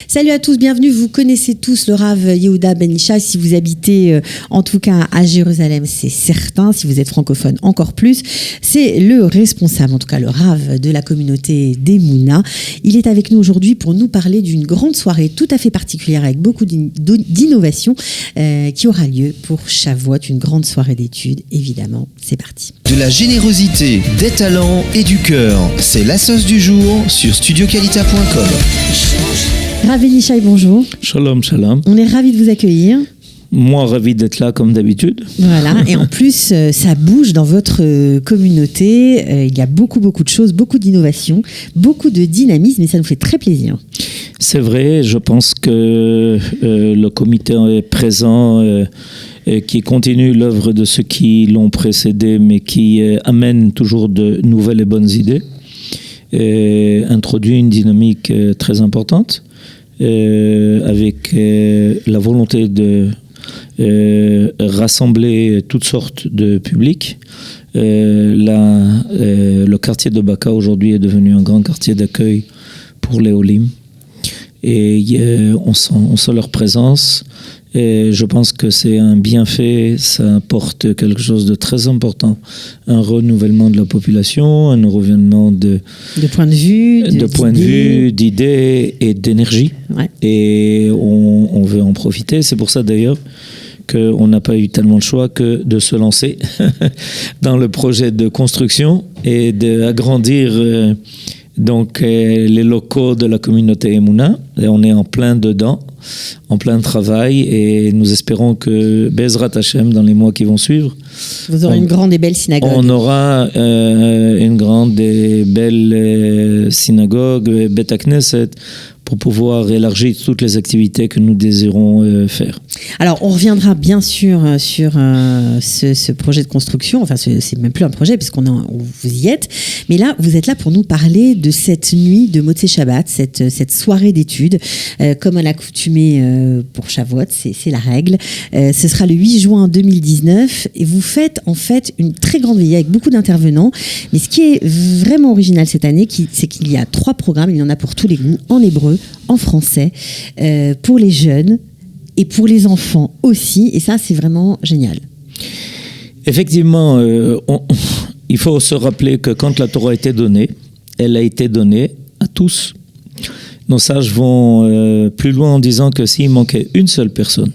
Salut à tous, bienvenue. Vous connaissez tous le Rav Yehuda Ben Ishai. Si vous habitez en tout cas à Jérusalem, c'est certain. Si vous êtes francophone, encore plus. C'est le responsable, en tout cas le Rav de la communauté d'Emouna. Il est avec nous aujourd'hui pour nous parler d'une grande soirée tout à fait particulière avec beaucoup d'innovation qui aura lieu pour Shavuot, une grande soirée d'études. Évidemment, c'est parti. De la générosité, des talents et du cœur. C'est la sauce du jour sur studioqualita.com. Rav Ben Ishai, bonjour. Shalom, shalom. On est ravis de vous accueillir. Moi, ravi d'être là comme d'habitude. Voilà, et en plus, ça bouge dans votre communauté. Il y a beaucoup de choses, beaucoup d'innovations, beaucoup de dynamisme, et ça nous fait très plaisir. C'est vrai, je pense que le comité est présent, qui continue l'œuvre de ceux qui l'ont précédé, mais qui amène toujours de nouvelles et bonnes idées, et introduit une dynamique très importante, avec la volonté de rassembler toutes sortes de publics. Le quartier de Baka aujourd'hui est devenu un grand quartier d'accueil pour les Olim. Et on sent leur présence. Et je pense que c'est un bienfait, ça apporte quelque chose de très important. Un renouvellement de la population, un renouvellement de point de vue, d'idées et d'énergie. Ouais. Et on veut en profiter. C'est pour ça d'ailleurs qu'on n'a pas eu tellement le choix que de se lancer dans le projet de construction et d'agrandir donc les locaux de la communauté Emouna. Et on est en plein dedans, en plein travail, et nous espérons que Bezrat Hashem, dans les mois qui vont suivre, vous aurez une grande et belle synagogue. On aura une grande et belle synagogue, Bet Knesset, pour pouvoir élargir toutes les activités que nous désirons faire. Alors, on reviendra bien sûr sur ce projet de construction. Enfin, c'est même plus un projet, puisqu'on vous y êtes. Mais là, vous êtes là pour nous parler de cette nuit de Motzei Shabbat, cette soirée d'études, comme à l'accoutumée pour Shavuot, c'est la règle. Ce sera le 8 juin 2019, et vous faites en fait une très grande veillée avec beaucoup d'intervenants. Mais ce qui est vraiment original cette année, c'est qu'il y a 3 programmes, il y en a pour tous les goûts, en hébreu, en français, pour les jeunes et pour les enfants aussi, et ça c'est vraiment génial. Effectivement, il faut se rappeler que quand la Torah a été donnée, elle a été donnée à tous. Nos sages vont plus loin en disant que s'il manquait une seule personne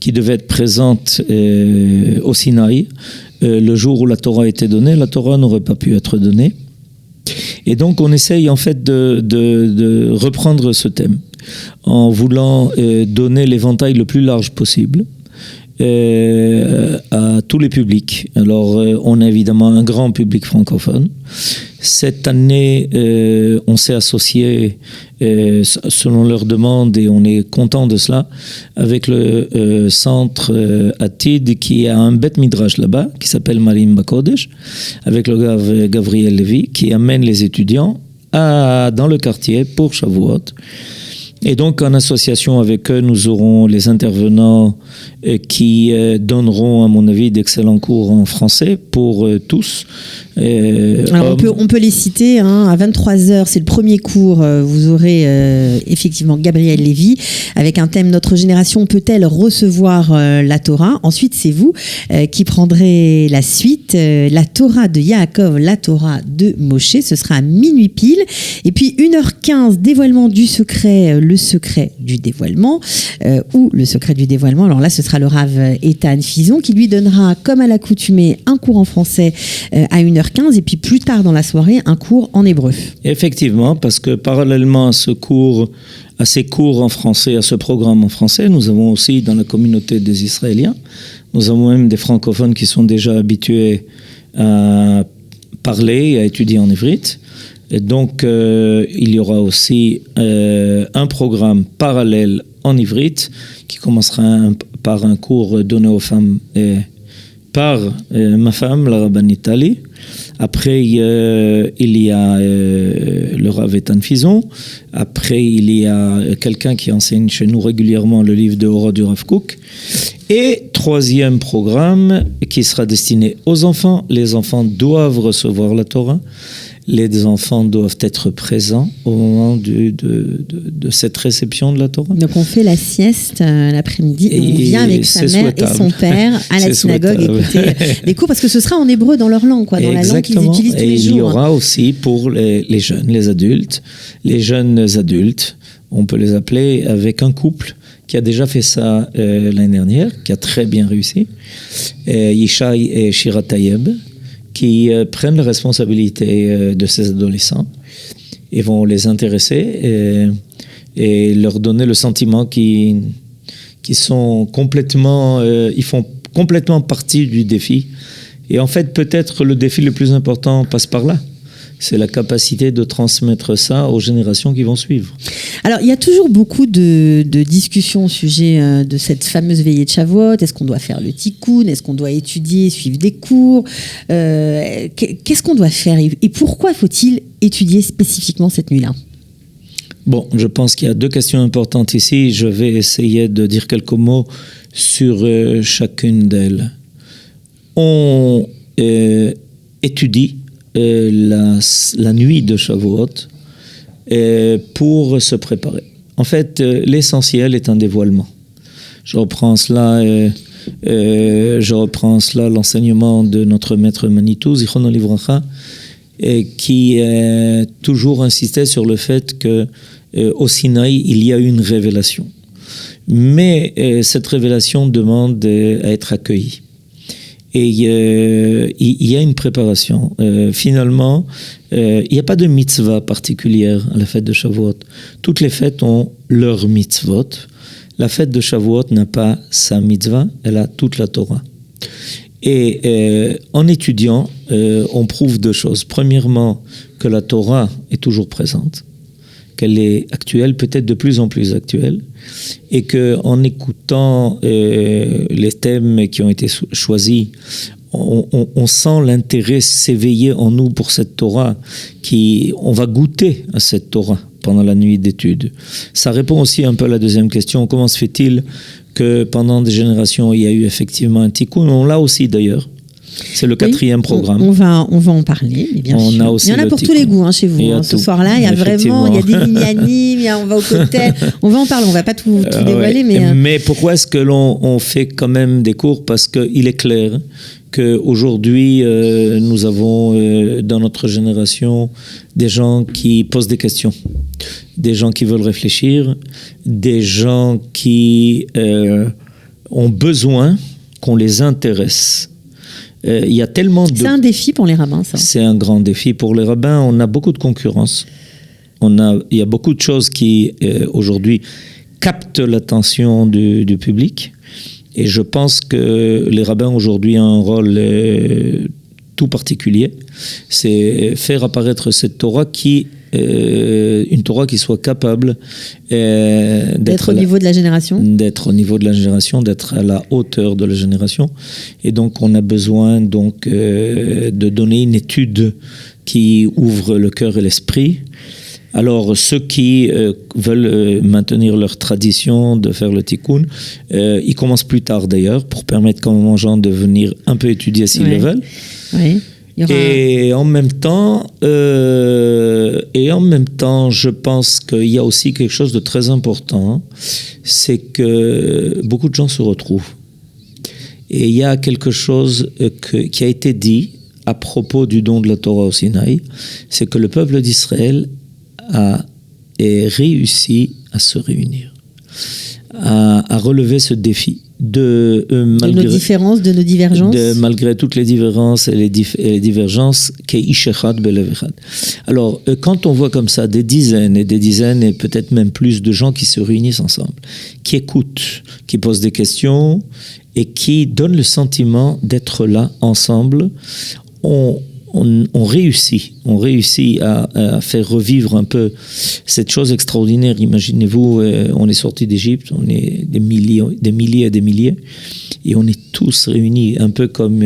qui devait être présente au Sinaï, le jour où la Torah a été donnée, la Torah n'aurait pas pu être donnée. Et donc on essaye en fait de reprendre ce thème en voulant donner l'éventail le plus large possible à tous les publics. Alors on a évidemment un grand public francophone. Cette année, on s'est associé selon leur demande, et on est content de cela, avec le centre Atid, qui a un Bet Midrash là-bas, qui s'appelle Marim Bakodesh, avec le Gabriel Lévy, qui amène les étudiants dans le quartier pour Shavuot. Et donc, en association avec eux, nous aurons les intervenants qui donneront, à mon avis, d'excellents cours en français pour tous. Alors, on peut les citer, hein, à 23h, c'est le premier cours. Vous aurez effectivement Gabriel Lévy avec un thème « Notre génération peut-elle recevoir la Torah ?» Ensuite, c'est vous qui prendrez la suite, la Torah de Yaakov, la Torah de Moshe. Ce sera à minuit pile. Et puis 1h15, dévoilement du secret, le secret du dévoilement, ou le secret du dévoilement. Alors là, ce sera le Rav Ethan Fison qui lui donnera, comme à l'accoutumée, un cours en français à 1h15, et puis plus tard dans la soirée, un cours en hébreu. Effectivement, parce que parallèlement à ces cours en français, à ce programme en français, nous avons aussi dans la communauté des Israéliens, nous avons même des francophones qui sont déjà habitués à parler et à étudier en ivrite. Et donc, il y aura aussi un programme parallèle en ivrite qui commencera par un cours donné aux femmes par ma femme, la rabbinite Ali. Après, il y a le Rav Ethan Fison. Après, il y a quelqu'un qui enseigne chez nous régulièrement le livre de Hora du Rav Kook. Et 3e programme qui sera destiné aux enfants. Les enfants doivent recevoir la Torah. les enfants doivent être présents au moment de cette réception de la Torah. Donc on fait la sieste l'après-midi et on vient avec sa mère et son père à la synagogue écouter des cours parce que ce sera en hébreu dans leur langue, dans la langue qu'ils utilisent tous les jours. Et il y aura aussi pour les jeunes, les jeunes adultes, on peut les appeler avec un couple qui a déjà fait ça l'année dernière, qui a très bien réussi, Yishai et Shira Tayeb, qui prennent la responsabilité de ces adolescents et vont les intéresser et leur donner le sentiment qu'ils sont complètement, ils font complètement partie du défi. Et en fait, peut-être le défi le plus important passe par là. C'est la capacité de transmettre ça aux générations qui vont suivre. Alors, il y a toujours beaucoup de discussions au sujet de cette fameuse veillée de Shavuot. Est-ce qu'on doit faire le tikkun? Est-ce qu'on doit étudier, suivre des cours? Qu'est-ce qu'on doit faire? Et pourquoi faut-il étudier spécifiquement cette nuit-là? Bon, je pense qu'il y a deux questions importantes ici. Je vais essayer de dire quelques mots sur chacune d'elles. On étudie la nuit de Shavuot pour se préparer. En fait, l'essentiel est un dévoilement. Je reprends cela l'enseignement de notre maître Manitou, Zichrono Livracha, qui toujours insistait sur le fait que au Sinaï, il y a une révélation. Mais cette révélation demande à être accueillie. Et il y a une préparation. Finalement, il n'y a pas de mitzvah particulière à la fête de Shavuot. Toutes les fêtes ont leur mitzvot. La fête de Shavuot n'a pas sa mitzvah, elle a toute la Torah. Et en étudiant, on prouve deux choses. Premièrement, que la Torah est toujours présente, qu'elle est actuelle, peut-être de plus en plus actuelle, et qu'en écoutant les thèmes qui ont été choisis, on sent l'intérêt s'éveiller en nous pour cette Torah, on va goûter à cette Torah pendant la nuit d'études. Ça répond aussi un peu à la deuxième question. Comment se fait-il que pendant des générations, il y a eu effectivement un tikkun? On l'a aussi d'ailleurs. C'est le quatrième programme. On va en parler, mais bien sûr. Il y en a pour tous les goûts chez vous. Ce soir-là, il y a vraiment, il y a des lignes on va au côté. On va en parler, on va pas tout dévoiler. Mais pourquoi est-ce que l'on fait quand même des cours? Parce qu'il est clair qu'aujourd'hui, nous avons dans notre génération des gens qui posent des questions, des gens qui veulent réfléchir, des gens qui ont besoin qu'on les intéresse. Il y a tellement de... C'est un défi pour les rabbins, ça. C'est un grand défi pour les rabbins. On a beaucoup de concurrence. Il y a beaucoup de choses qui, aujourd'hui, captent l'attention du public. Et je pense que les rabbins, aujourd'hui, ont un rôle tout particulier. C'est faire apparaître cette Torah une Torah qui soit capable d'être au niveau de la génération. D'être au niveau de la génération, d'être à la hauteur de la génération. Et donc, on a besoin de donner une étude qui ouvre le cœur et l'esprit. Alors, ceux qui veulent maintenir leur tradition de faire le tikkun, ils commencent plus tard d'ailleurs, pour permettre quand même aux gens de venir un peu étudier s'ils le veulent. Oui. Et en même temps, je pense qu'il y a aussi quelque chose de très important, c'est que beaucoup de gens se retrouvent. Et il y a quelque chose qui a été dit à propos du don de la Torah au Sinaï, c'est que le peuple d'Israël a réussi à se réunir, à relever ce défi. De nos différences, de nos divergences. Malgré toutes les différences et les divergences, alors, quand on voit comme ça des dizaines et peut-être même plus de gens qui se réunissent ensemble, qui écoutent, qui posent des questions et qui donnent le sentiment d'être là ensemble, on réussit à faire revivre un peu cette chose extraordinaire. Imaginez-vous, on est sorti d'Égypte, on est des milliers et des milliers, et on est tous réunis, un peu comme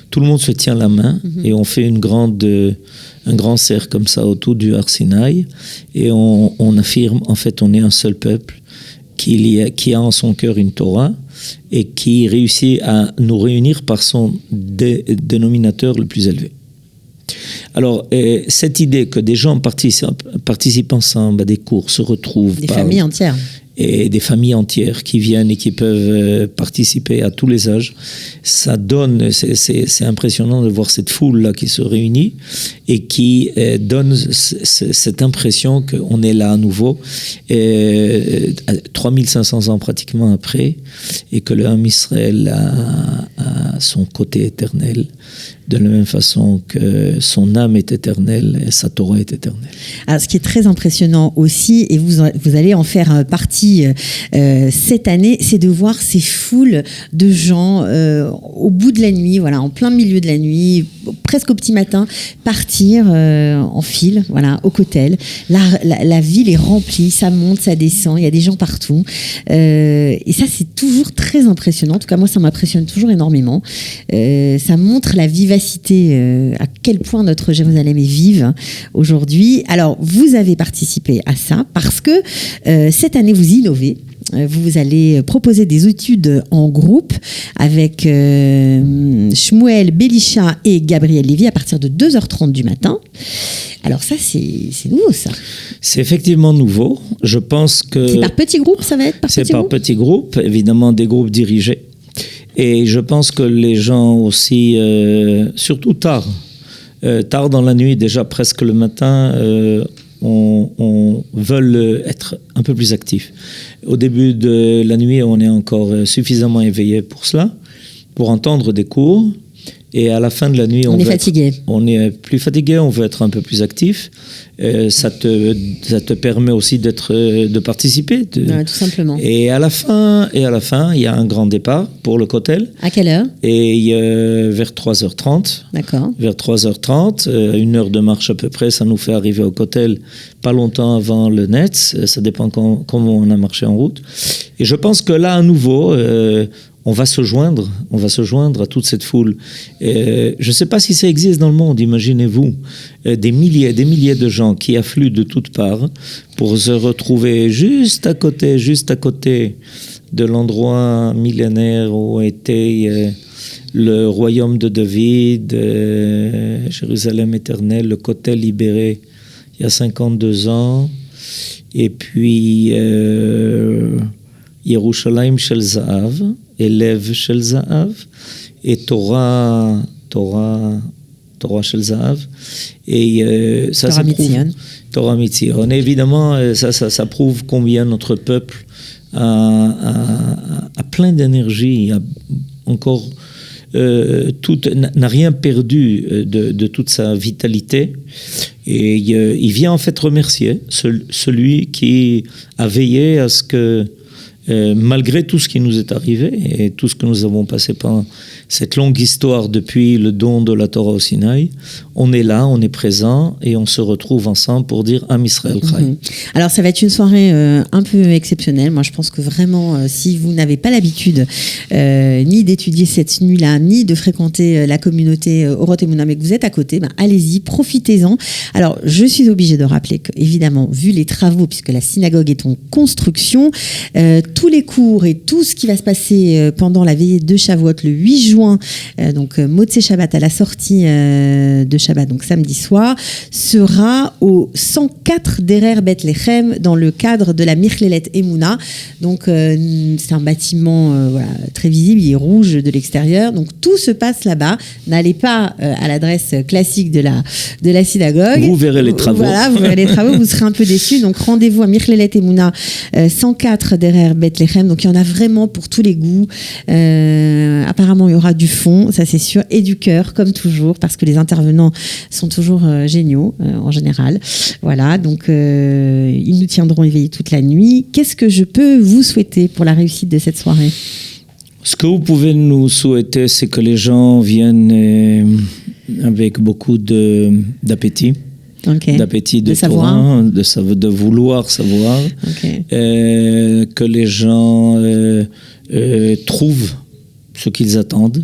tout le monde se tient la main, et on fait un grand cercle comme ça autour du Har Sinaï, et on affirme, en fait, on est un seul peuple qui a en son cœur une Torah, et qui réussit à nous réunir par son dénominateur le plus élevé. Alors, cette idée que des gens participent ensemble à des cours, se retrouvent... Des familles entières. Et des familles entières qui viennent et qui peuvent participer à tous les âges. Ça donne, c'est impressionnant de voir cette foule-là qui se réunit et qui donne cette impression qu'on est là à nouveau, 3500 ans pratiquement après, et que le Ham Israël a son côté éternel, de la même façon que son âme est éternelle et sa Torah est éternelle. Alors, ce qui est très impressionnant aussi, et vous allez en faire partie cette année, c'est de voir ces foules de gens au bout de la nuit, voilà, en plein milieu de la nuit, presque au petit matin, partir en file, voilà, au Kotel. La ville est remplie, ça monte, ça descend, il y a des gens partout. Et ça, c'est toujours très impressionnant. En tout cas, moi, ça m'impressionne toujours énormément. Ça montre la vivacité, à quel point notre Jérusalem est vive aujourd'hui. Alors, vous avez participé à ça parce que cette année, vous innovez. Vous allez proposer des études en groupe avec Shmuel Belisha et Gabriel Lévy à partir de 2h30 du matin. Alors ça, c'est nouveau, ça. C'est effectivement nouveau. Je pense que... C'est par petits groupes, ça va être par petits groupes ? C'est par petits groupes, évidemment des groupes dirigés. Et je pense que les gens aussi, surtout tard dans la nuit, déjà presque le matin, on veut être un peu plus actifs. Au début de la nuit, on est encore suffisamment éveillé pour cela, pour entendre des cours. Et à la fin de la nuit, on est fatigué. On est plus fatigué, on veut être un peu plus actif. Ça te permet aussi de participer. Ouais, tout simplement. Et à la fin, il y a un grand départ pour le Kotel. À quelle heure ? Et vers 3h30. D'accord. Vers 3h30, 1 heure de marche à peu près, ça nous fait arriver au Kotel pas longtemps avant le Netz. Ça dépend comment on a marché en route. Et je pense que là, à nouveau... on va se joindre à toute cette foule. Je ne sais pas si ça existe dans le monde, imaginez-vous, des milliers de gens qui affluent de toutes parts pour se retrouver juste à côté de l'endroit millénaire où était le royaume de David, Jérusalem éternelle, le Kotel libéré il y a 52 ans, et puis Yerushalayim Shel Zahav, Elev Shel Zahav, et Torah Shel Zahav, et ça prouve Torah Mitzion. Et évidemment, ça prouve combien notre peuple a plein d'énergie, a encore n'a rien perdu de toute sa vitalité, et il vient en fait remercier celui qui a veillé à ce que malgré tout ce qui nous est arrivé et tout ce que nous avons passé pendant cette longue histoire depuis le don de la Torah au Sinaï, on est là, on est présent et on se retrouve ensemble pour dire Am Israël Chai. Alors ça va être une soirée un peu exceptionnelle. Moi je pense que vraiment si vous n'avez pas l'habitude ni d'étudier cette nuit-là, ni de fréquenter la communauté Orot Emunah, mais que vous êtes à côté, allez-y, profitez-en. Alors je suis obligée de rappeler qu'évidemment, vu les travaux, puisque la synagogue est en construction, tous les cours et tout ce qui va se passer pendant la veillée de Shavuot le 8 juin, donc Motzei Shabbat à la sortie de Shabbat, donc samedi soir, sera au 104 Derer Bethlehem dans le cadre de la Michlelet Emunah. Donc c'est un bâtiment très visible, il est rouge de l'extérieur, donc tout se passe là-bas. N'allez pas à l'adresse classique de la synagogue. Vous verrez les travaux. Voilà, vous verrez les travaux, vous serez un peu déçus. Donc rendez-vous à Michlelet Emunah 104 Derer Bethlehem. Donc il y en a vraiment pour tous les goûts. Apparemment il y aura du fond, ça c'est sûr, et du cœur comme toujours, parce que les intervenants sont toujours géniaux en général. Voilà, donc ils nous tiendront éveillés toute la nuit. Qu'est-ce que je peux vous souhaiter pour la réussite de cette soirée ? Ce que vous pouvez nous souhaiter, c'est que les gens viennent avec beaucoup d'appétit. Okay. D'appétit de Torah, de vouloir savoir, que les gens trouvent ce qu'ils attendent,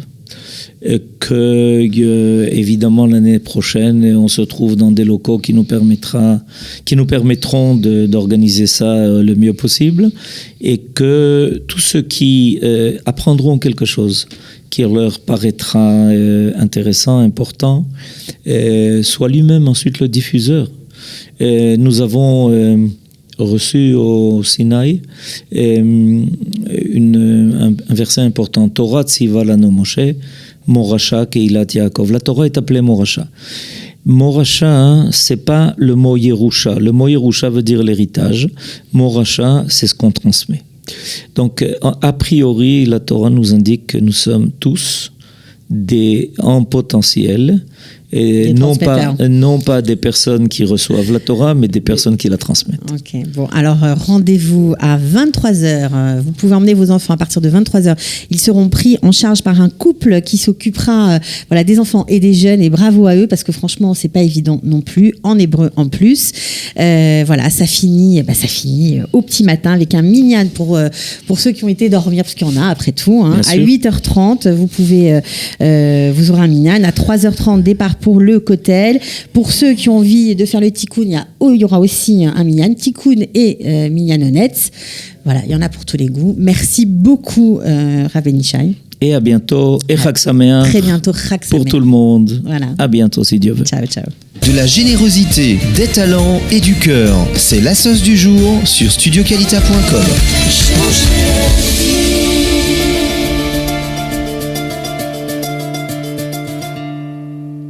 que évidemment l'année prochaine on se trouve dans des locaux qui nous permettront d'organiser ça le mieux possible, et que tous ceux qui apprendront quelque chose, qui leur paraîtra intéressant, important, soit lui-même ensuite le diffuseur. Nous avons reçu au Sinaï un verset important, Torah tziva lanu Moshe, Morasha keilat Yaakov. La Torah est appelée Morasha. Morasha, c'est pas le mot Yerusha. Le mot Yerusha veut dire l'héritage. Morasha, c'est ce qu'on transmet. Donc, a priori, la Torah nous indique que nous sommes tous en potentiel, et non pas des personnes qui reçoivent la Torah, mais des personnes qui la transmettent. Ok, bon, alors rendez-vous à 23h. Vous pouvez emmener vos enfants à partir de 23h. Ils seront pris en charge par un couple qui s'occupera des enfants et des jeunes, et bravo à eux, parce que franchement, c'est pas évident non plus, en hébreu en plus. Ça finit au petit matin avec un minyan pour ceux qui ont été dormir, parce qu'il y en a après tout. À 8h30, vous aurez un minyan. À 3h30, départ pour le Kotel. Pour ceux qui ont envie de faire le tikkun, il y aura aussi un minyan, tikkun et minyanonetz. Voilà, il y en a pour tous les goûts. Merci beaucoup, Rav Ben-Ishai. Et à bientôt. Et Chag Sameach. Très bientôt, Chag Sameach. Pour tout le monde. Voilà. À bientôt, si Dieu veut. Ciao, ciao. De la générosité, des talents et du cœur. C'est la sauce du jour sur studioqualita.com.